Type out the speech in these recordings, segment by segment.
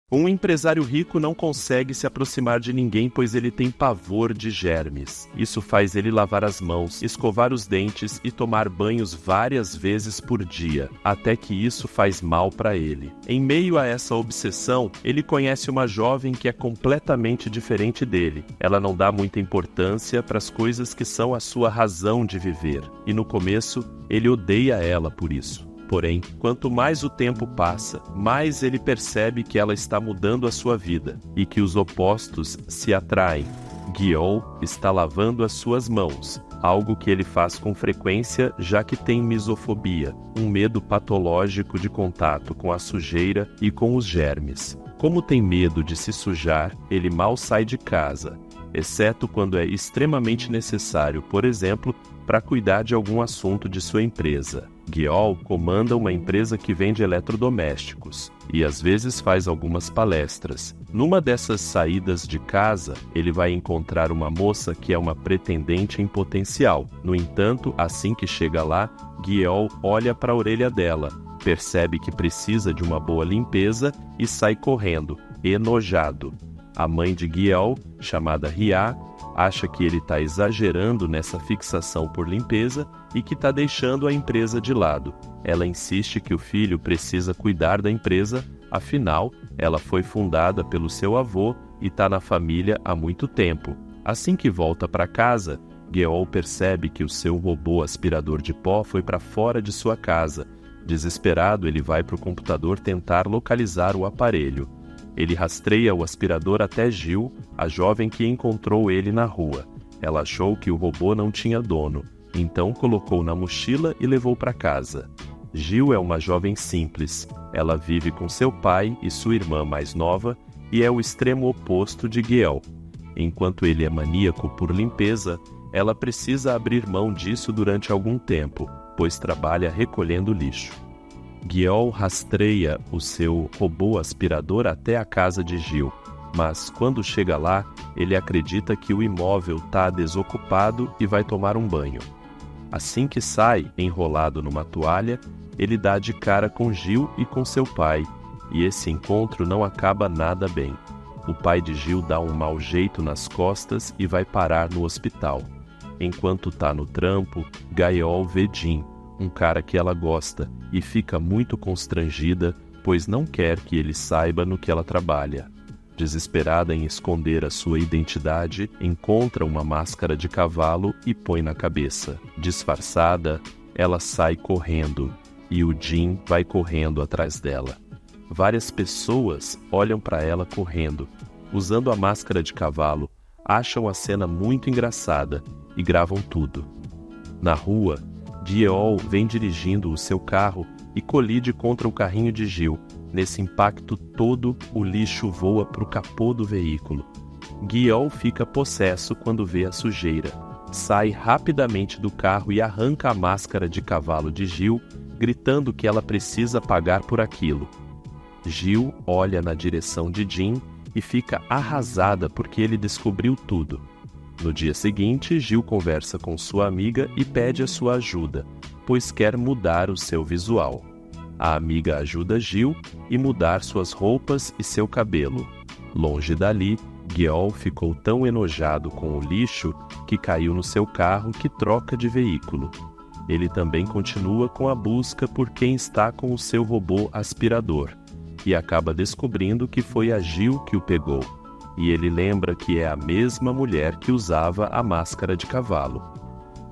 Um empresário rico não consegue se aproximar de ninguém pois ele tem pavor de germes. Isso faz ele lavar as mãos, escovar os dentes e tomar banhos várias vezes por dia, até que isso faz mal para ele. Em meio a essa obsessão, ele conhece uma jovem que é completamente diferente dele. Ela não dá muita importância para as coisas que são a sua razão de viver, e no começo, ele odeia ela por isso. Porém, quanto mais o tempo passa, mais ele percebe que ela está mudando a sua vida e que os opostos se atraem. Gyeol está lavando as suas mãos, algo que ele faz com frequência já que tem misofobia, um medo patológico de contato com a sujeira e com os germes. Como tem medo de se sujar, ele mal sai de casa, exceto quando é extremamente necessário, por exemplo, para cuidar de algum assunto de sua empresa. Gyeol comanda uma empresa que vende eletrodomésticos e às vezes faz algumas palestras. Numa dessas saídas de casa, ele vai encontrar uma moça que é uma pretendente em potencial. No entanto, assim que chega lá, Gyeol olha para a orelha dela, percebe que precisa de uma boa limpeza e sai correndo, enojado. A mãe de Gyeol, chamada Hya, acha que ele está exagerando nessa fixação por limpeza e que está deixando a empresa de lado. Ela insiste que o filho precisa cuidar da empresa, afinal, ela foi fundada pelo seu avô e está na família há muito tempo. Assim que volta para casa, Gyeol percebe que o seu robô aspirador de pó foi para fora de sua casa. Desesperado, ele vai para o computador tentar localizar o aparelho. Ele rastreia o aspirador até Gil, a jovem que encontrou ele na rua. Ela achou que o robô não tinha dono, então colocou na mochila e levou para casa. Gil é uma jovem simples. Ela vive com seu pai e sua irmã mais nova e é o extremo oposto de Gyeol. Enquanto ele é maníaco por limpeza, ela precisa abrir mão disso durante algum tempo, pois trabalha recolhendo lixo. Gyeol rastreia o seu robô aspirador até a casa de Gil, mas quando chega lá, ele acredita que o imóvel está desocupado e vai tomar um banho. Assim que sai, enrolado numa toalha, ele dá de cara com Gil e com seu pai, e esse encontro não acaba nada bem. O pai de Gil dá um mau jeito nas costas e vai parar no hospital. Enquanto está no trampo, Gyeol vê Jin, um cara que ela gosta, e fica muito constrangida, pois não quer que ele saiba no que ela trabalha. Desesperada em esconder a sua identidade, encontra uma máscara de cavalo e põe na cabeça. Disfarçada, ela sai correndo, e o Jin vai correndo atrás dela. Várias pessoas olham para ela correndo, usando a máscara de cavalo, acham a cena muito engraçada e gravam tudo. Na rua, Gyeol vem dirigindo o seu carro e colide contra o carrinho de Gil. Nesse impacto todo, o lixo voa para o capô do veículo. Gyeol fica possesso quando vê a sujeira. Sai rapidamente do carro e arranca a máscara de cavalo de Gil, gritando que ela precisa pagar por aquilo. Gil olha na direção de Jin e fica arrasada porque ele descobriu tudo. No dia seguinte, Gil conversa com sua amiga e pede a sua ajuda, pois quer mudar o seu visual. A amiga ajuda Gil a mudar suas roupas e seu cabelo. Longe dali, Gyeol ficou tão enojado com o lixo que caiu no seu carro que troca de veículo. Ele também continua com a busca por quem está com o seu robô aspirador, e acaba descobrindo que foi a Gil que o pegou. E ele lembra que é a mesma mulher que usava a máscara de cavalo.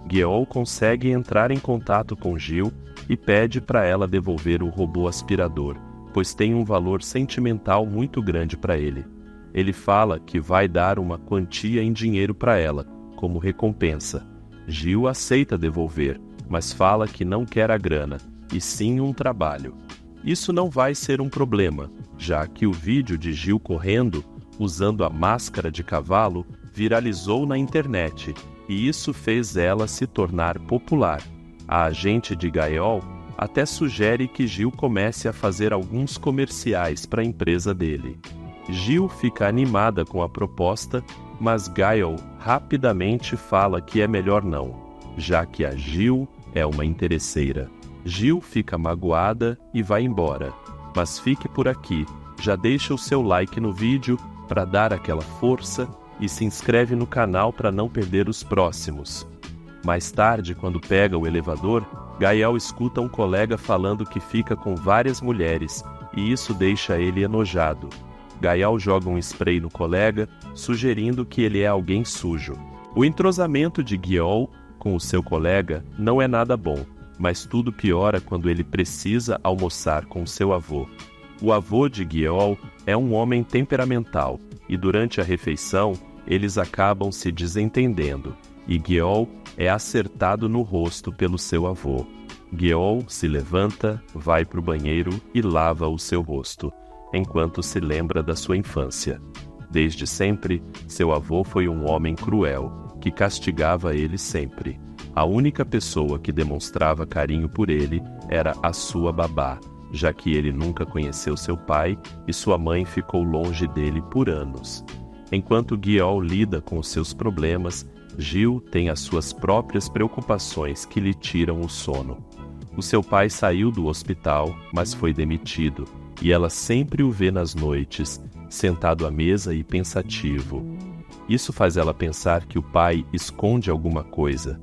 Gyeol consegue entrar em contato com Gil e pede para ela devolver o robô aspirador, pois tem um valor sentimental muito grande para ele. Ele fala que vai dar uma quantia em dinheiro para ela, como recompensa. Gil aceita devolver, mas fala que não quer a grana, e sim um trabalho. Isso não vai ser um problema, já que o vídeo de Gil correndo usando a máscara de cavalo, viralizou na internet, e isso fez ela se tornar popular. A agente de Gyeol até sugere que Gil comece a fazer alguns comerciais para a empresa dele. Gil fica animada com a proposta, mas Gyeol rapidamente fala que é melhor não, já que a Gil é uma interesseira. Gil fica magoada e vai embora. Mas fique por aqui, já deixa o seu like no vídeo para dar aquela força e se inscreve no canal para não perder os próximos. Mais tarde, quando pega o elevador, Gael escuta um colega falando que fica com várias mulheres e isso deixa ele enojado. Gael joga um spray no colega, sugerindo que ele é alguém sujo. O entrosamento de Gael com o seu colega não é nada bom, mas tudo piora quando ele precisa almoçar com seu avô. O avô de Gael é um homem temperamental e durante a refeição eles acabam se desentendendo e Gael é acertado no rosto pelo seu avô. Gael se levanta, vai para o banheiro e lava o seu rosto, enquanto se lembra da sua infância. Desde sempre, seu avô foi um homem cruel, que castigava ele sempre. A única pessoa que demonstrava carinho por ele era a sua babá, já que ele nunca conheceu seu pai e sua mãe ficou longe dele por anos. Enquanto Gael lida com os seus problemas, Gil tem as suas próprias preocupações que lhe tiram o sono. O seu pai saiu do hospital, mas foi demitido, e ela sempre o vê nas noites, sentado à mesa e pensativo. Isso faz ela pensar que o pai esconde alguma coisa.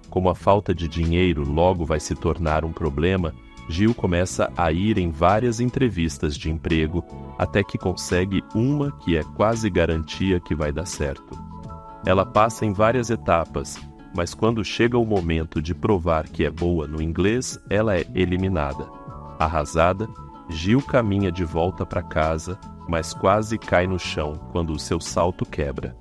Como a falta de dinheiro logo vai se tornar um problema, Gil começa a ir em várias entrevistas de emprego, até que consegue uma que é quase garantia que vai dar certo. Ela passa em várias etapas, mas quando chega o momento de provar que é boa no inglês, ela é eliminada. Arrasada, Gil caminha de volta para casa, mas quase cai no chão quando o seu salto quebra.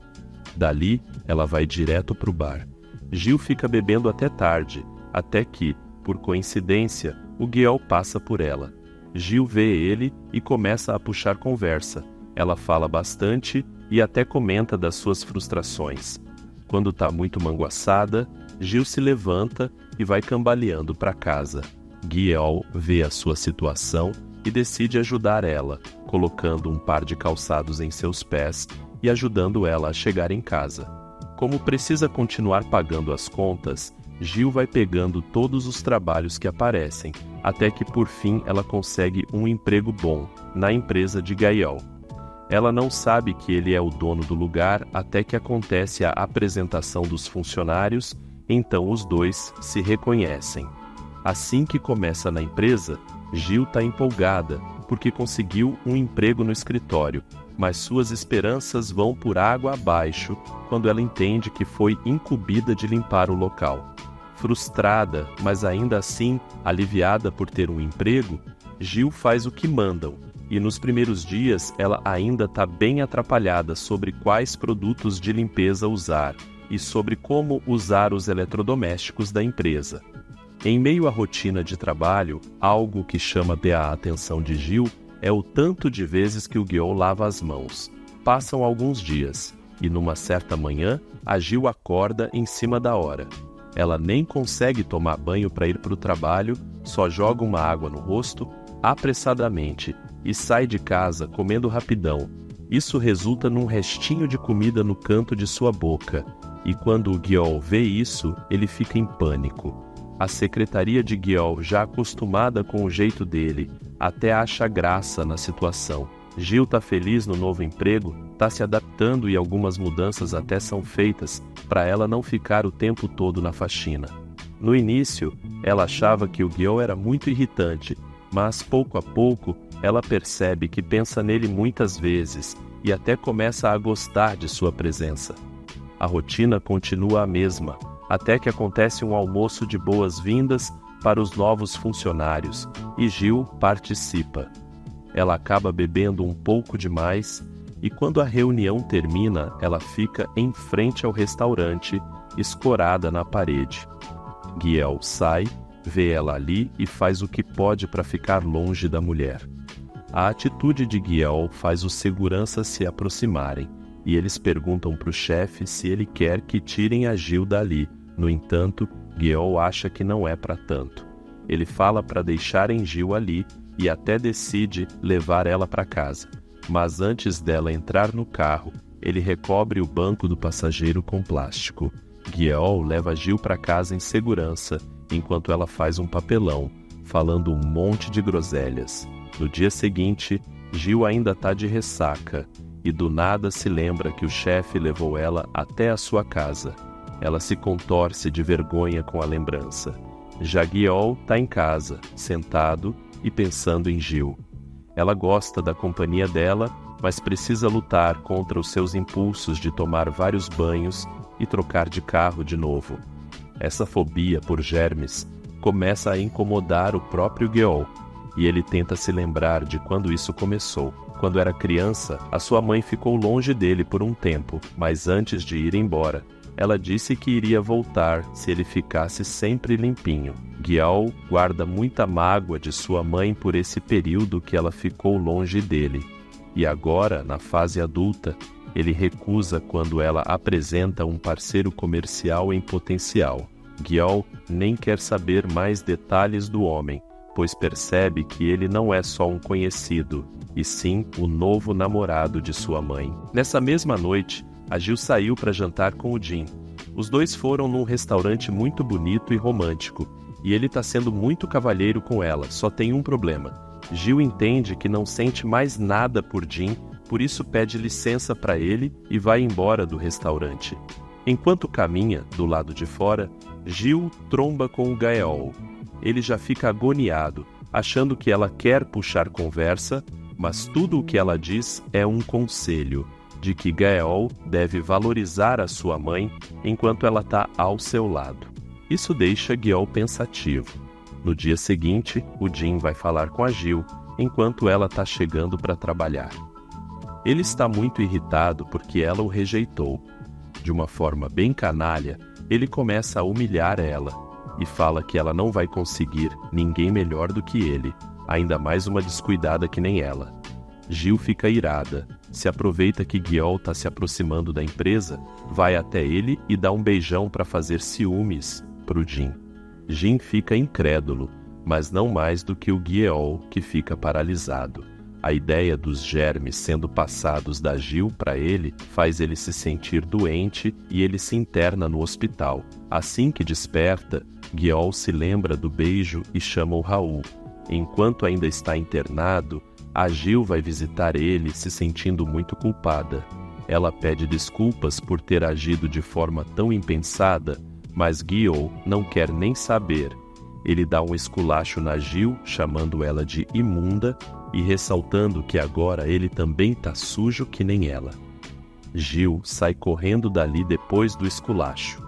Dali, ela vai direto para o bar. Gil fica bebendo até tarde, até que, por coincidência, o Gael passa por ela. Gil vê ele e começa a puxar conversa. Ela fala bastante e até comenta das suas frustrações. Quando está muito manguaçada, Gil se levanta e vai cambaleando para casa. Gael vê a sua situação e decide ajudar ela, colocando um par de calçados em seus pés e ajudando ela a chegar em casa. Como precisa continuar pagando as contas, Gil vai pegando todos os trabalhos que aparecem, até que por fim ela consegue um emprego bom, na empresa de Gael. Ela não sabe que ele é o dono do lugar até que acontece a apresentação dos funcionários, então os dois se reconhecem. Assim que começa na empresa, Gil está empolgada, porque conseguiu um emprego no escritório, mas suas esperanças vão por água abaixo quando ela entende que foi incumbida de limpar o local. Frustrada, mas ainda assim aliviada por ter um emprego, Gil faz o que mandam, e nos primeiros dias ela ainda está bem atrapalhada sobre quais produtos de limpeza usar e sobre como usar os eletrodomésticos da empresa. Em meio à rotina de trabalho, algo que chama a atenção de Gil é o tanto de vezes que o Gael lava as mãos. Passam alguns dias, e numa certa manhã, a Gil acorda em cima da hora. Ela nem consegue tomar banho para ir para o trabalho, só joga uma água no rosto, apressadamente, e sai de casa comendo rapidão. Isso resulta num restinho de comida no canto de sua boca, e quando o Gael vê isso, ele fica em pânico. A secretaria de Gael, já acostumada com o jeito dele, até acha graça na situação. Gil tá feliz no novo emprego, tá se adaptando e algumas mudanças até são feitas para ela não ficar o tempo todo na faxina. No início, ela achava que o Gael era muito irritante, mas pouco a pouco ela percebe que pensa nele muitas vezes e até começa a gostar de sua presença. A rotina continua a mesma, até que acontece um almoço de boas-vindas para os novos funcionários, e Gil participa. Ela acaba bebendo um pouco demais, e quando a reunião termina, ela fica em frente ao restaurante, escorada na parede. Gael sai, vê ela ali e faz o que pode para ficar longe da mulher. A atitude de Gael faz os seguranças se aproximarem, e eles perguntam para o chefe se ele quer que tirem a Gil dali. No entanto, Gael acha que não é para tanto. Ele fala para deixarem Gil ali e até decide levar ela para casa. Mas antes dela entrar no carro, ele recobre o banco do passageiro com plástico. Gael leva Gil para casa em segurança, enquanto ela faz um papelão, falando um monte de groselhas. No dia seguinte, Gil ainda está de ressaca e do nada se lembra que o chefe levou ela até a sua casa. Ela se contorce de vergonha com a lembrança. Já Guiol está em casa, sentado e pensando em Gil. Ela gosta da companhia dela, mas precisa lutar contra os seus impulsos de tomar vários banhos e trocar de carro de novo. Essa fobia por germes começa a incomodar o próprio Guiol, e ele tenta se lembrar de quando isso começou. Quando era criança, a sua mãe ficou longe dele por um tempo, mas antes de ir embora, ela disse que iria voltar se ele ficasse sempre limpinho. Guiol guarda muita mágoa de sua mãe por esse período que ela ficou longe dele. E agora, na fase adulta, ele recusa quando ela apresenta um parceiro comercial em potencial. Guiol nem quer saber mais detalhes do homem, pois percebe que ele não é só um conhecido, e sim o novo namorado de sua mãe. Nessa mesma noite, a Gil saiu para jantar com o Jim. Os dois foram num restaurante muito bonito e romântico, e ele está sendo muito cavalheiro com ela, só tem um problema. Gil entende que não sente mais nada por Jim, por isso pede licença para ele e vai embora do restaurante. Enquanto caminha, do lado de fora, Gil tromba com o Guiol. Ele já fica agoniado, achando que ela quer puxar conversa, mas tudo o que ela diz é um conselho, de que Guiol deve valorizar a sua mãe enquanto ela está ao seu lado. Isso deixa Guiol pensativo. No dia seguinte, o Jim vai falar com a Gil, enquanto ela está chegando para trabalhar. Ele está muito irritado porque ela o rejeitou. De uma forma bem canalha, ele começa a humilhar ela e fala que ela não vai conseguir ninguém melhor do que ele, ainda mais uma descuidada que nem ela. Gil fica irada, se aproveita que Guiol está se aproximando da empresa, vai até ele e dá um beijão para fazer ciúmes pro Jim. Jim fica incrédulo, mas não mais do que o Guiol, que fica paralisado. A ideia dos germes sendo passados da Gil para ele faz ele se sentir doente e ele se interna no hospital. Assim que desperta, Guiol se lembra do beijo e chama o Raul. Enquanto ainda está internado, a Gil vai visitar ele se sentindo muito culpada. Ela pede desculpas por ter agido de forma tão impensada, mas Guiol não quer nem saber. Ele dá um esculacho na Gil, chamando ela de imunda e ressaltando que agora ele também tá sujo que nem ela. Gil sai correndo dali depois do esculacho.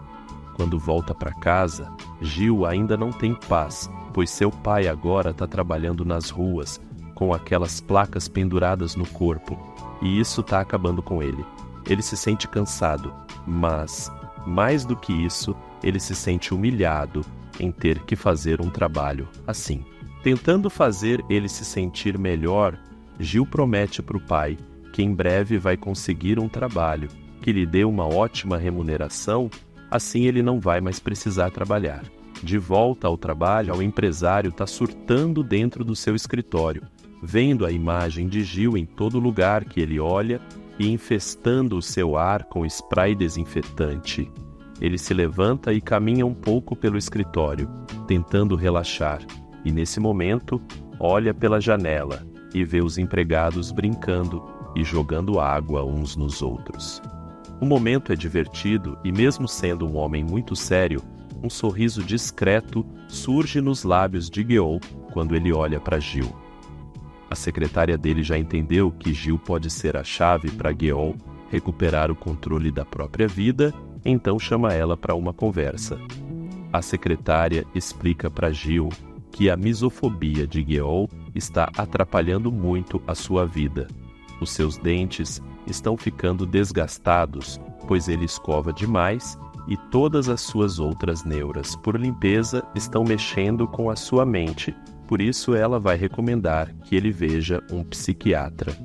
Quando volta para casa, Gil ainda não tem paz, pois seu pai agora está trabalhando nas ruas, com aquelas placas penduradas no corpo, e isso está acabando com ele. Ele se sente cansado, mas, mais do que isso, ele se sente humilhado em ter que fazer um trabalho assim. Tentando fazer ele se sentir melhor, Gil promete para o pai que em breve vai conseguir um trabalho que lhe dê uma ótima remuneração, assim ele não vai mais precisar trabalhar. De volta ao trabalho, o empresário está surtando dentro do seu escritório, vendo a imagem de Gil em todo lugar que ele olha e infestando o seu ar com spray desinfetante. Ele se levanta e caminha um pouco pelo escritório, tentando relaxar, e nesse momento olha pela janela e vê os empregados brincando e jogando água uns nos outros. O momento é divertido e, mesmo sendo um homem muito sério, um sorriso discreto surge nos lábios de Guiol quando ele olha para Gil. A secretária dele já entendeu que Gil pode ser a chave para Guiol recuperar o controle da própria vida, então chama ela para uma conversa. A secretária explica para Gil que a misofobia de Guiol está atrapalhando muito a sua vida. Os seus dentes estão ficando desgastados, pois ele escova demais, e todas as suas outras neuras por limpeza estão mexendo com a sua mente, por isso ela vai recomendar que ele veja um psiquiatra.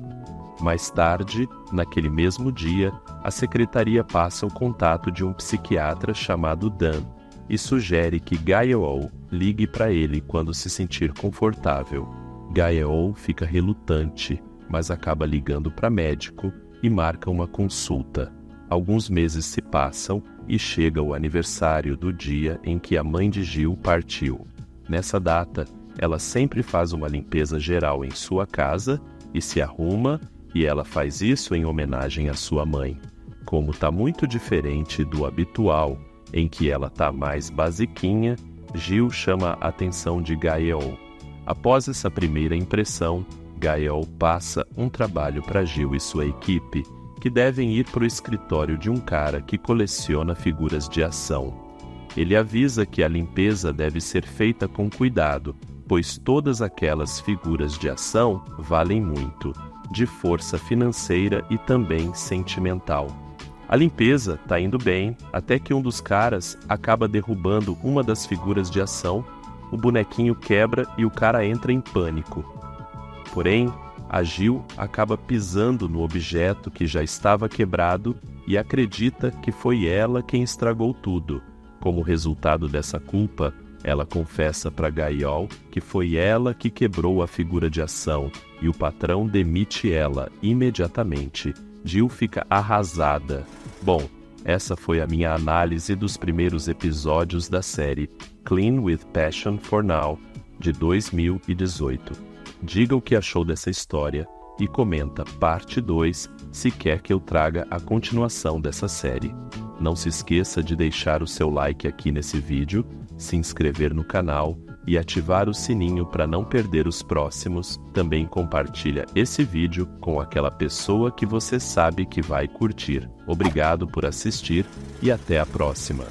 Mais tarde, naquele mesmo dia, a secretaria passa o contato de um psiquiatra chamado Dan e sugere que Guiol ligue para ele quando se sentir confortável. Guiol fica relutante, mas acaba ligando para médico e marca uma consulta. Alguns meses se passam e chega o aniversário do dia em que a mãe de Gil partiu. Nessa data, ela sempre faz uma limpeza geral em sua casa e se arruma, e ela faz isso em homenagem à sua mãe. Como tá muito diferente do habitual, em que ela tá mais basiquinha, Gil chama a atenção de Gael. Após essa primeira impressão, Gael passa um trabalho para Gil e sua equipe, que devem ir para o escritório de um cara que coleciona figuras de ação. Ele avisa que a limpeza deve ser feita com cuidado, pois todas aquelas figuras de ação valem muito, de força financeira e também sentimental. A limpeza tá indo bem, até que um dos caras acaba derrubando uma das figuras de ação, o bonequinho quebra e o cara entra em pânico. Porém, a Gil acaba pisando no objeto que já estava quebrado e acredita que foi ela quem estragou tudo. Como resultado dessa culpa, ela confessa para Gael que foi ela que quebrou a figura de ação e o patrão demite ela imediatamente. Gil fica arrasada. Bom, essa foi a minha análise dos primeiros episódios da série Clean with Passion for Now, de 2018. Diga o que achou dessa história e comenta parte 2 se quer que eu traga a continuação dessa série. Não se esqueça de deixar o seu like aqui nesse vídeo, se inscrever no canal e ativar o sininho para não perder os próximos. Também compartilha esse vídeo com aquela pessoa que você sabe que vai curtir. Obrigado por assistir e até a próxima.